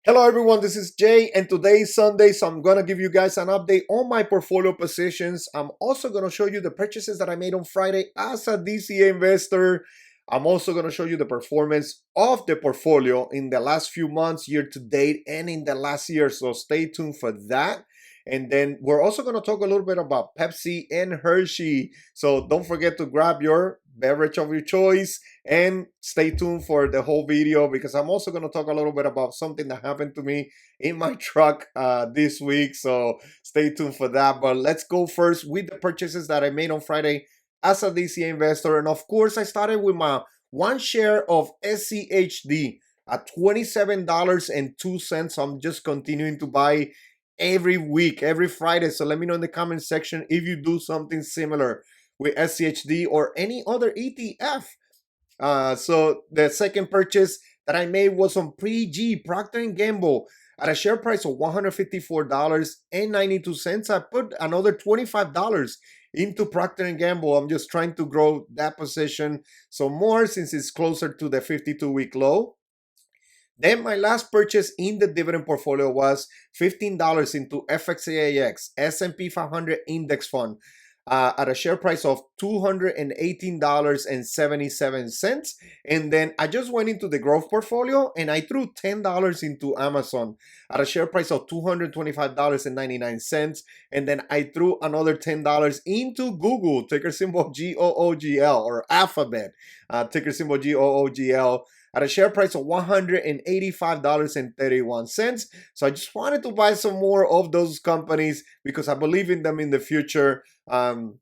Hello everyone, this is Jay and today is Sunday, so I'm going to give you guys an update on my portfolio positions. I'm also going to show you the purchases that I made on Friday as a DCA investor. I'm also going to show you the performance of the portfolio in the last few months, year to date, and in the last year, so stay tuned for that. And then we're also going to talk a little bit about Pepsi and Hershey. So don't forget to grab your beverage of your choice and stay tuned for the whole video because I'm also going to talk a little bit about something that happened to me in my truck this week. So stay tuned for that. But let's go first with the purchases that I made on Friday as a DCA investor. And of course, I started with my one share of SCHD at $27.02. So I'm just continuing to buy every week, every Friday. So let me know in the comment section if you do something similar with SCHD or any other ETF. So the second purchase that I made was on Pre-G, Procter & Gamble, at a share price of $154.92. I put another $25 into Procter & Gamble. I'm just trying to grow that position so more since it's closer to the 52-week low. Then my last purchase in the dividend portfolio was $15 into FXAIX, S&P 500 Index Fund, at a share price of $218.77. And then I just went into the growth portfolio and I threw $10 into Amazon at a share price of $225.99. And then I threw another $10 into Google, ticker symbol GOOGL, or Alphabet, ticker symbol GOOGL, at a share price of $185.31. So I just wanted to buy some more of those companies because I believe in them in the future. So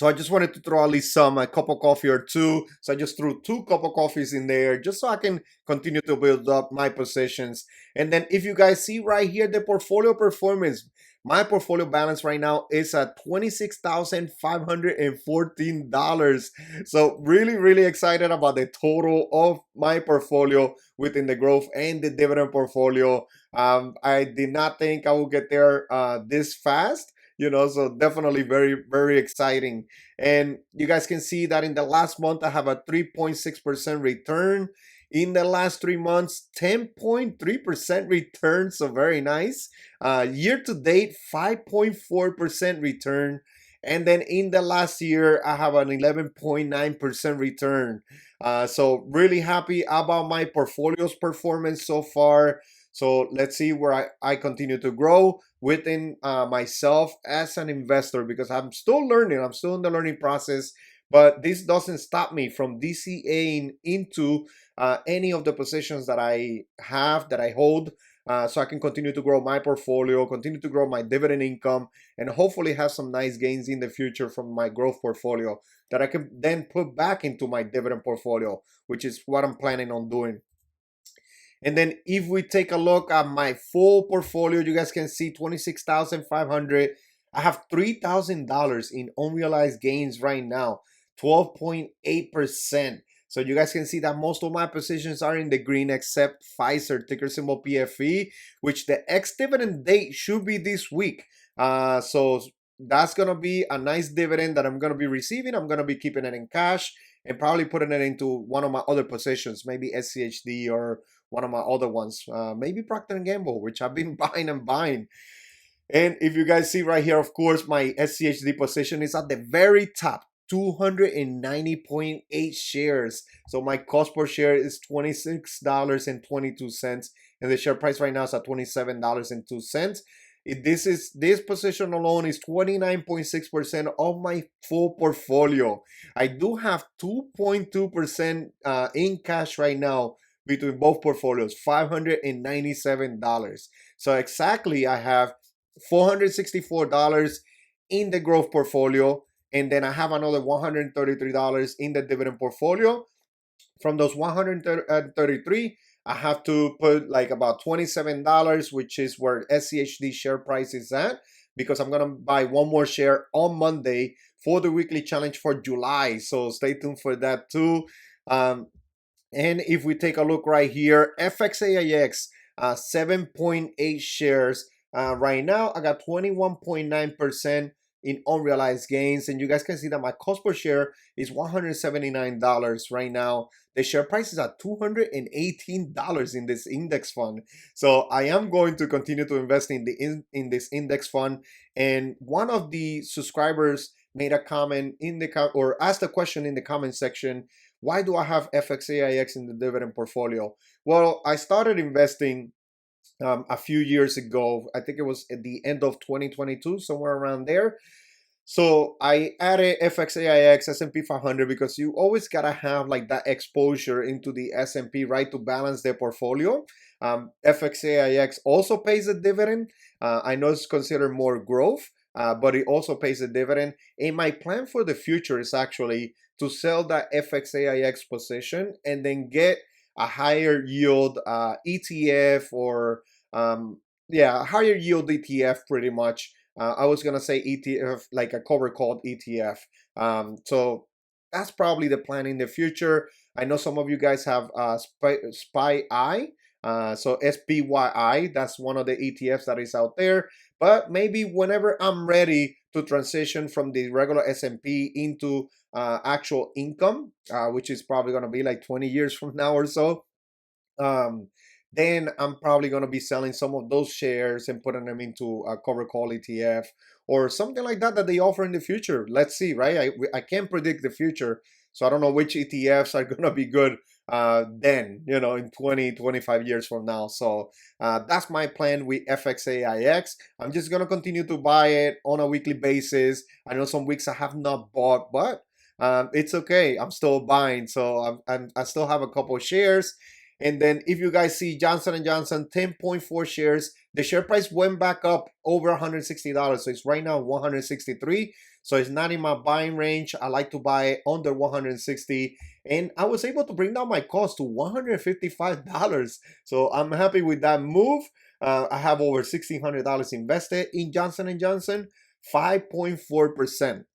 I just wanted to throw at least a cup of coffee or two. So I just threw 2 cup of coffees in there just so I can continue to build up my positions. And then if you guys see right here, the portfolio performance, my portfolio balance right now is at $26,514. So really, really excited about the total of my portfolio within the growth and the dividend portfolio. I did not think I would get there this fast. So definitely very, very exciting. And you guys can see that in the last month, I have a 3.6% return. In the last 3 months, 10.3% return. So very nice. Year to date, 5.4% return. And then in the last year, I have an 11.9% return. So really happy about my portfolio's performance so far. So let's see where I continue to grow within myself as an investor because I'm still learning. I'm still in the learning process. But this doesn't stop me from DCAing into any of the positions that I have, that I hold, so I can continue to grow my portfolio, continue to grow my dividend income, and hopefully have some nice gains in the future from my growth portfolio that I can then put back into my dividend portfolio, which is what I'm planning on doing. And then if we take a look at my full portfolio, you guys can see 26,500. I have $3,000 in unrealized gains right now, 12.8%. So you guys can see that most of my positions are in the green except Pfizer, ticker symbol PFE, which the ex-dividend date should be this week. So that's going to be a nice dividend that I'm going to be receiving. I'm going to be keeping it in cash and probably putting it into one of my other positions, maybe SCHD or one of my other ones, maybe Procter & Gamble, which I've been buying and buying. And if you guys see right here, of course, my SCHD position is at the very top, 290.8 shares. So my cost per share is $26.22. And the share price right now is at $27.02. This position alone is 29.6% of my full portfolio. I do have 2.2% in cash right now between both portfolios, $597. So exactly, I have $464 in the growth portfolio, and then I have another $133 in the dividend portfolio. From those 133, I have to put like about $27, which is where SCHD share price is at, because I'm gonna buy one more share on Monday for the weekly challenge for July. So stay tuned for that too. And if we take a look right here, FXAIX, 7.8 shares. Right now, I got 21.9% in unrealized gains. And you guys can see that my cost per share is $179 right now. The share price is at $218 in this index fund. So I am going to continue to invest in this index fund. And one of the subscribers made a comment in the or asked a question in the comment section. Why do I have FXAIX in the dividend portfolio? Well, I started investing a few years ago. I think it was at the end of 2022, somewhere around there. So I added FXAIX S&P 500 because you always gotta have like that exposure into the S&P, right, to balance their portfolio. FXAIX also pays a dividend. I know it's considered more growth, but it also pays a dividend. And my plan for the future is actually to sell that FXAIX position and then get a higher yield ETF or yeah, a higher yield ETF pretty much. I was gonna say ETF, like a cover called ETF. So that's probably the plan in the future. I know some of you guys have SPY. So SPYI, that's one of the ETFs that is out there. But maybe whenever I'm ready to transition from the regular S&P into actual income, which is probably gonna be like 20 years from now or so, um, then I'm probably going to be selling some of those shares and putting them into a cover call ETF or something like that that they offer in the future. Let's see, right? I can't predict the future, so I don't know which ETFs are going to be good then, in 20, 25 years from now. So that's my plan with FXAIX. I'm just going to continue to buy it on a weekly basis. I know some weeks I have not bought, but it's okay. I'm still buying, so I still have a couple of shares. And then if you guys see Johnson & Johnson, 10.4 shares, the share price went back up over $160. So it's right now 163. So it's not in my buying range. I like to buy under 160. And I was able to bring down my cost to $155. So I'm happy with that move. I have over $1,600 invested in Johnson & Johnson, 5.4%.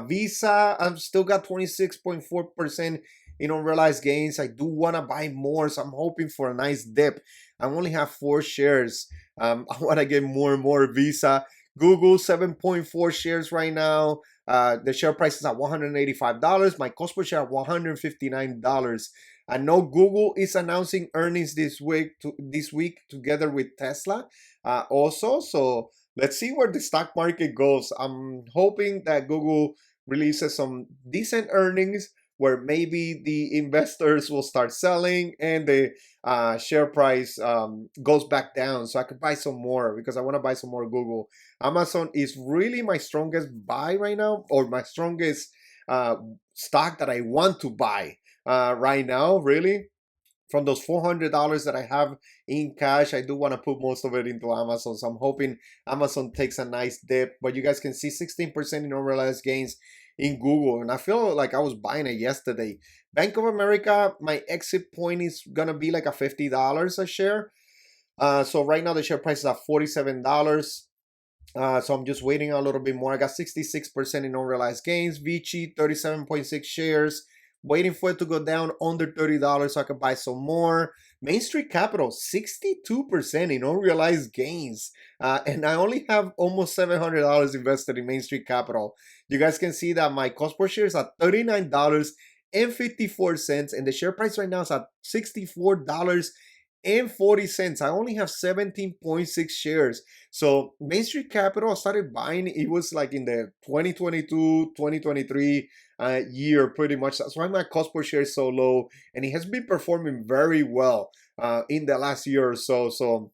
Visa, I've still got 26.4% in unrealized gains. I do want to buy more, so I'm hoping for a nice dip. I only have 4 shares. I want to get more and more Visa. Google, 7.4 shares right now. The share price is at $185. My cost per share at $159. I know Google is announcing earnings this week together with Tesla also. So let's see where the stock market goes. I'm hoping that Google releases some decent earnings where maybe the investors will start selling and the share price goes back down, so I could buy some more because I want to buy some more Google. Amazon is really my strongest buy right now, or my strongest stock that I want to buy right now, really. From those $400 that I have in cash, I do want to put most of it into Amazon. So I'm hoping Amazon takes a nice dip. But you guys can see 16% in unrealized gains in Google. And I feel like I was buying it yesterday. Bank of America, my exit point is going to be like a $50 a share. So right now the share price is at $47. So I'm just waiting a little bit more. I got 66% in unrealized gains. Vici, 37.6 shares. Waiting for it to go down under $30 so I can buy some more. Main Street Capital, 62% in unrealized gains. And I only have almost $700 invested in Main Street Capital. You guys can see that my cost per share is at $39.54. And the share price right now is at $64.40. I only have 17.6 shares. So Main Street Capital, I started buying, it was like in the 2022, 2023 year pretty much. That's why my cost per share is so low. And it has been performing very well in the last year or so. So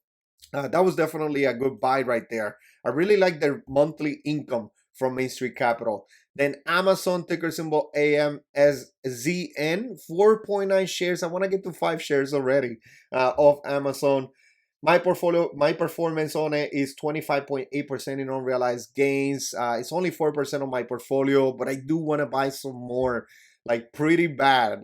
that was definitely a good buy right there. I really like their monthly income from Main Street Capital. Then Amazon, ticker symbol AMSZN, 4.9 shares. I want to get to 5 shares already of Amazon. My portfolio, my performance on it is 25.8% in unrealized gains. It's only 4% of my portfolio, but I do want to buy some more, like pretty bad.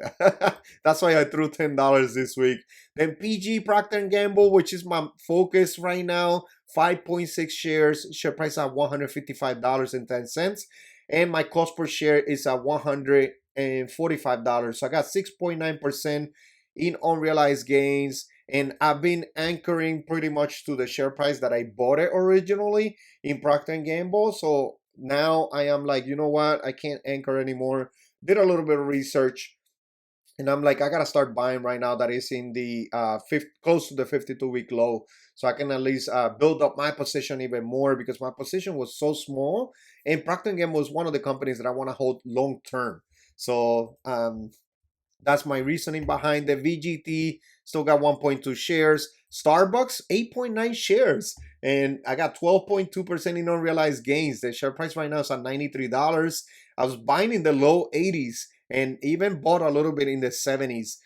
That's why I threw $10 this week. Then PG, Procter & Gamble, which is my focus right now, 5.6 shares, share price at $155.10. And my cost per share is at $145. So I got 6.9% in unrealized gains. And I've been anchoring pretty much to the share price that I bought it originally in Procter & Gamble. So now I am like, you know what? I can't anchor anymore. Did a little bit of research, and I'm like, I gotta start buying right now that is in the close to the 52-week low, so I can at least build up my position even more, because my position was so small, and Procter and Gamble was one of the companies that I want to hold long term. So that's my reasoning behind the VGT. Still got 1.2 shares. Starbucks, 8.9 shares. And I got 12.2% in unrealized gains. The share price right now is at $93. I was buying in the low 80s and even bought a little bit in the 70s,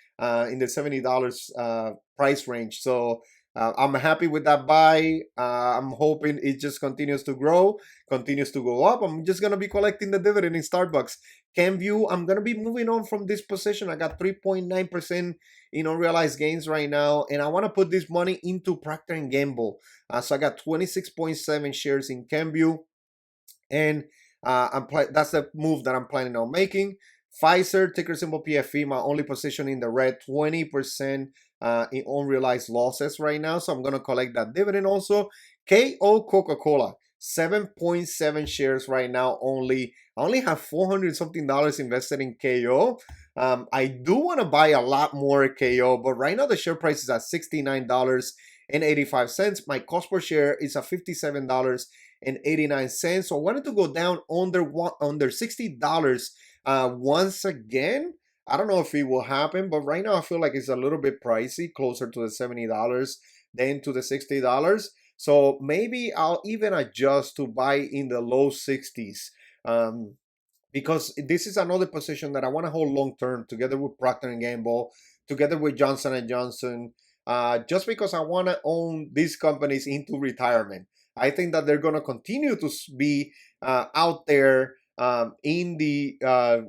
in the $70 price range. So I'm happy with that buy. I'm hoping it just continues to grow, continues to go up. I'm just going to be collecting the dividend in Starbucks. CanView, I'm going to be moving on from this position. I got 3.9% in unrealized gains right now, and I want to put this money into Procter and Gamble. So I got 26.7 shares in CanView, and that's the move that I'm planning on making. Pfizer, ticker symbol PFE, my only position in the red, 20% in unrealized losses right now. So I'm going to collect that dividend also. KO Coca-Cola, 7.7 shares right now only. I only have 400 something dollars invested in KO. I do want to buy a lot more KO, but right now the share price is at $69.85. My cost per share is at $57.89. So I wanted to go down under $60 once again. I don't know if it will happen, but right now I feel like it's a little bit pricey, closer to the $70 than to the $60. So maybe I'll even adjust to buy in the low 60s. Because this is another position that I want to hold long term, together with Procter and Gamble, together with Johnson and Johnson, just because I want to own these companies into retirement. I think that they're going to continue to be out there in the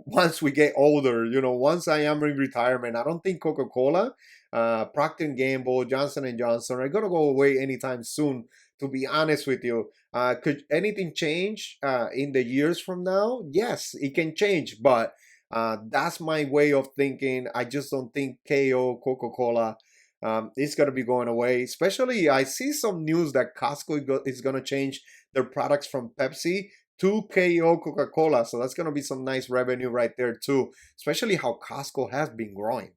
once we get older. You know, once I am in retirement, I don't think Coca-Cola, Procter and Gamble, Johnson and Johnson are going to go away anytime soon. To be honest with you, could anything change in the years from now? Yes, it can change, but that's my way of thinking. I just don't think KO Coca-Cola is going to be going away. Especially, I see some news that Costco is going to change their products from Pepsi to KO Coca-Cola. So that's going to be some nice revenue right there too. Especially how Costco has been growing.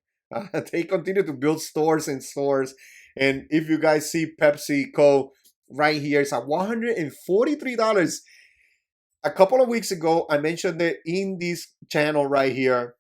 They continue to build stores and stores. And if you guys see PepsiCo right here, it's at $143. A couple of weeks ago, I mentioned it in this channel right here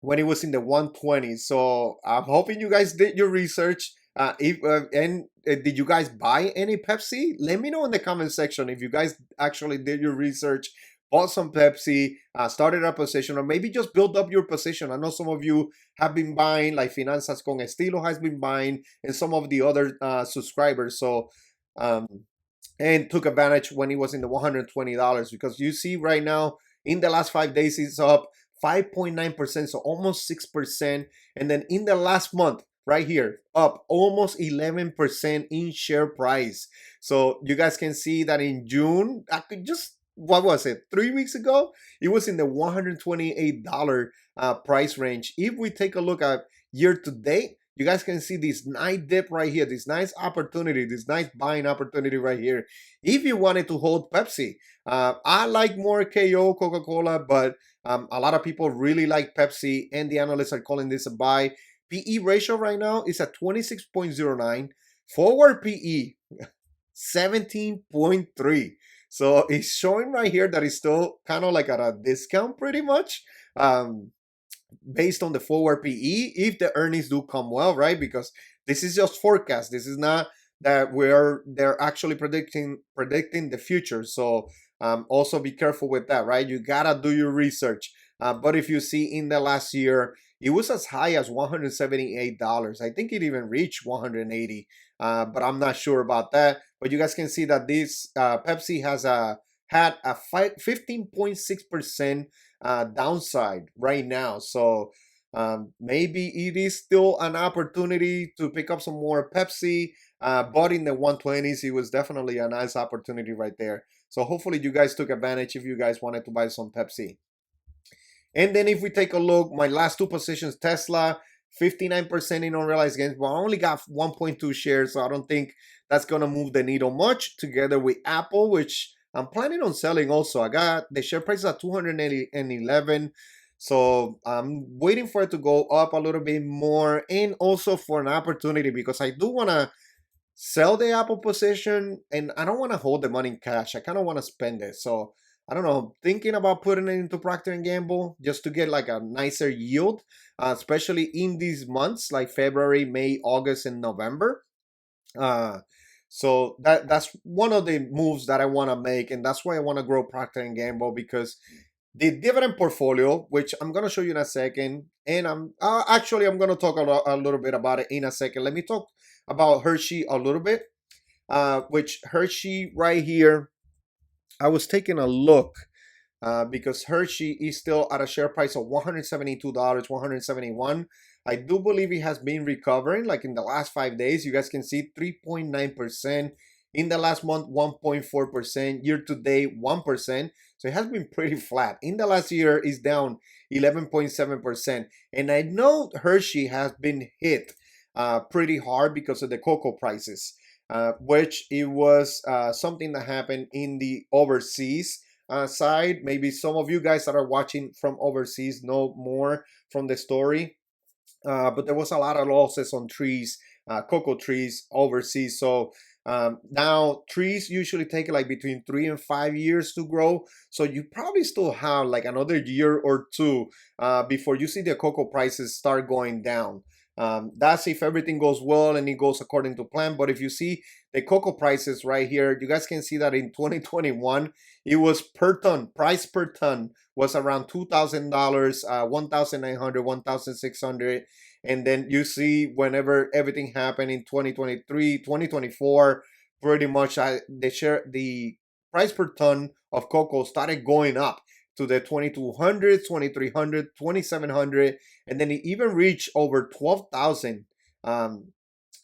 when it was in the 120s. So I'm hoping you guys did your research. Did you guys buy any Pepsi? Let me know in the comment section if you guys actually did your research, bought some Pepsi, started a position, or maybe just build up your position. I know some of you have been buying, like Finanzas con Estilo has been buying, and some of the other subscribers. So um, and took advantage when it was in the $120, because you see right now in the last 5 days it's up 5.9%, so almost 6%. And then in the last month right here, up almost 11% in share price. So you guys can see that in June, I could just, what was it, 3 weeks ago, it was in the $128 price range. If we take a look at year to date, you guys can see this nice dip right here, this nice opportunity, this nice buying opportunity right here. If you wanted to hold Pepsi, I like more KO Coca-Cola, but a lot of people really like Pepsi, and the analysts are calling this a buy. PE ratio right now is at 26.09. Forward PE, 17.3. So it's showing right here that it's still kind of like at a discount pretty much. Based on the forward PE, if the earnings do come well, right? Because this is just forecast. This is not that they're actually predicting the future. So also be careful with that, right? You gotta do your research. But if you see in the last year, it was as high as $178. I think it even reached 180, but I'm not sure about that. But you guys can see that this Pepsi has had a 15.6% downside right now. So maybe it is still an opportunity to pick up some more Pepsi. But in the 120s, it was definitely a nice opportunity right there. So hopefully you guys took advantage if you guys wanted to buy some Pepsi. And then if we take a look, my last two positions, Tesla, 59% in unrealized gains, but I only got 1.2 shares, so I don't think that's going to move the needle much. Together with Apple, which I'm planning on selling also. I got the share price at 211. So I'm waiting for it to go up a little bit more, and also for an opportunity, because I do want to sell the Apple position, and I don't want to hold the money in cash. I kind of want to spend it. So I don't know, thinking about putting it into Procter and Gamble just to get like a nicer yield, especially in these months like February, May, August, and November. Uh, so that's one of the moves that I want to make, and that's why I want to grow Procter and Gamble, because the dividend portfolio, which I'm gonna show you in a second, and I'm gonna talk a little bit about it in a second. Let me talk about Hershey a little bit. Which Hershey right here, I was taking a look, because Hershey is still at a share price of $172, 171. I do believe it has been recovering like in the last 5 days. You guys can see 3.9%. In the last month, 1.4%. Year to date, 1%. So it has been pretty flat. In the last year, is down 11.7%. And I know Hershey has been hit pretty hard because of the cocoa prices, which it was something that happened in the overseas side. Maybe some of you guys that are watching from overseas know more from the story. But there was a lot of losses on trees, cocoa trees overseas. So now trees usually take like between 3 and 5 years to grow. So you probably still have like another year or two before you see the cocoa prices start going down. That's if everything goes well and it goes according to plan. But if you see the cocoa prices right here, you guys can see that in 2021, it was per ton, price per ton was around $2,000, 1,900, 1,600. And then you see whenever everything happened in 2023, 2024, pretty much the price per ton of cocoa started going up to the 2,200, 2,300, 2,700, and then it even reached over 12,000.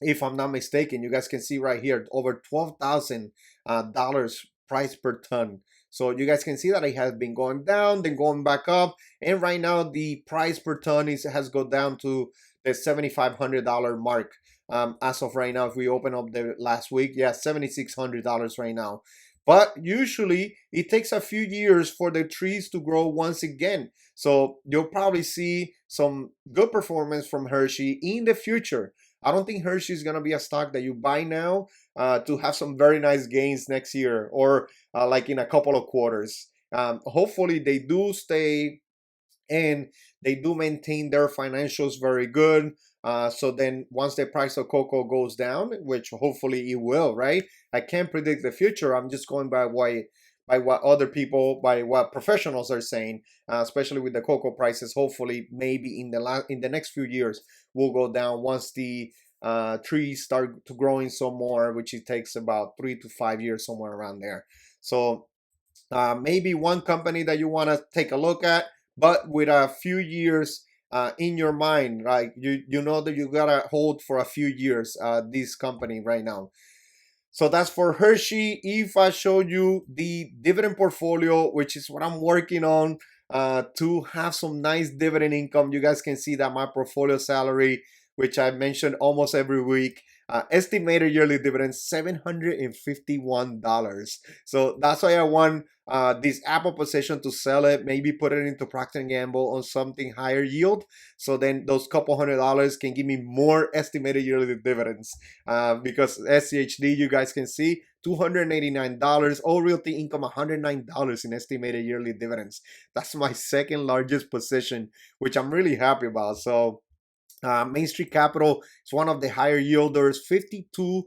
If I'm not mistaken, you guys can see right here over $12,000 price per ton. So you guys can see that it has been going down, then going back up, and right now the price per ton has gone down to the $7,500 mark. As of right now, if we open up the last week, yeah, $7,600 right now. But usually it takes a few years for the trees to grow once again. So you'll probably see some good performance from Hershey in the future. I don't think Hershey is going to be a stock that you buy now to have some very nice gains next year, or like in a couple of quarters. Hopefully they do stay and they do maintain their financials very good. So then once the price of cocoa goes down, which hopefully it will, right? I can't predict the future. I'm just going by what other people, by what professionals are saying, especially with the cocoa prices. Hopefully, maybe in the next few years, will go down once the trees start to growing some more, which it takes about 3 to 5 years, somewhere around there. So maybe one company that you want to take a look at, but with a few years in your mind, right? You know that you gotta hold for a few years this company right now. So that's for Hershey. If I showed you the dividend portfolio, which is what I'm working on to have some nice dividend income, you guys can see that my portfolio salary, which I mentioned almost every week, estimated yearly dividends $751. So that's why I want this Apple position to sell it, maybe put it into Procter and Gamble on something higher yield. So then those couple $100 can give me more estimated yearly dividends. Because SCHD, you guys can see $289, all realty income $109 in estimated yearly dividends. That's my second largest position, which I'm really happy about. So Main Street Capital is one of the higher yielders, $52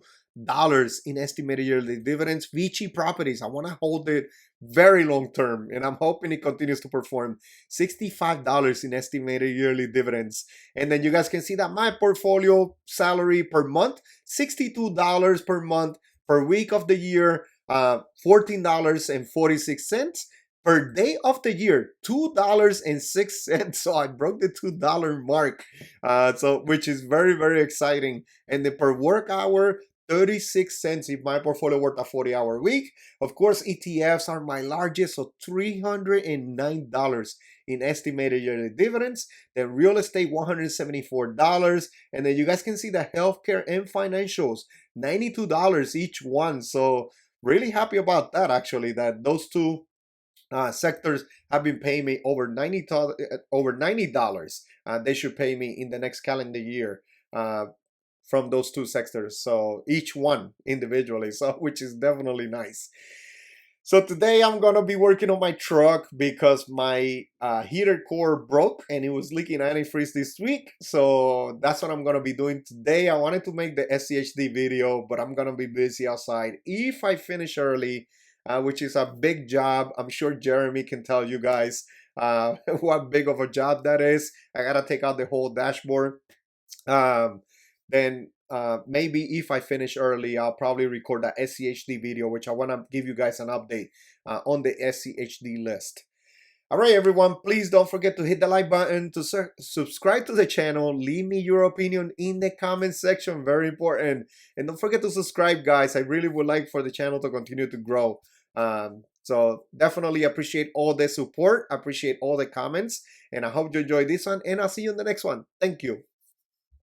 in estimated yearly dividends. Vici Properties, I want to hold it very long term, and I'm hoping it continues to perform. $65 in estimated yearly dividends. And then you guys can see that my portfolio salary per month, $62 per month per week of the year, $14.46 per day of the year, $2.06. So I broke the $2 mark, so which is very, very exciting. And the per work hour, 36 cents if my portfolio worked a 40-hour week. Of course, ETFs are my largest, so $309 in estimated yearly dividends. Then real estate, $174. And then you guys can see the healthcare and financials, $92 each one. So really happy about that, actually, that those two sectors have been paying me over $90. They should pay me in the next calendar year from those two sectors. So each one individually, so which is definitely nice. So today I'm gonna be working on my truck because my heater core broke and it was leaking antifreeze this week. So that's what I'm gonna be doing today. I wanted to make the SCHD video, but I'm gonna be busy outside. If I finish early, which is a big job, I'm sure Jeremy can tell you guys what big of a job that is. I gotta take out the whole dashboard. Um, then maybe if I finish early, I'll probably record that SCHD video, which I want to give you guys an update on the SCHD list. All right, everyone, please don't forget to hit the like button, to subscribe to the channel, leave me your opinion in the comment section, very important. And don't forget to subscribe, guys. I really would like for the channel to continue to grow. So definitely appreciate all the support, appreciate all the comments, and I hope you enjoyed this one, and I'll see you in the next one. Thank you.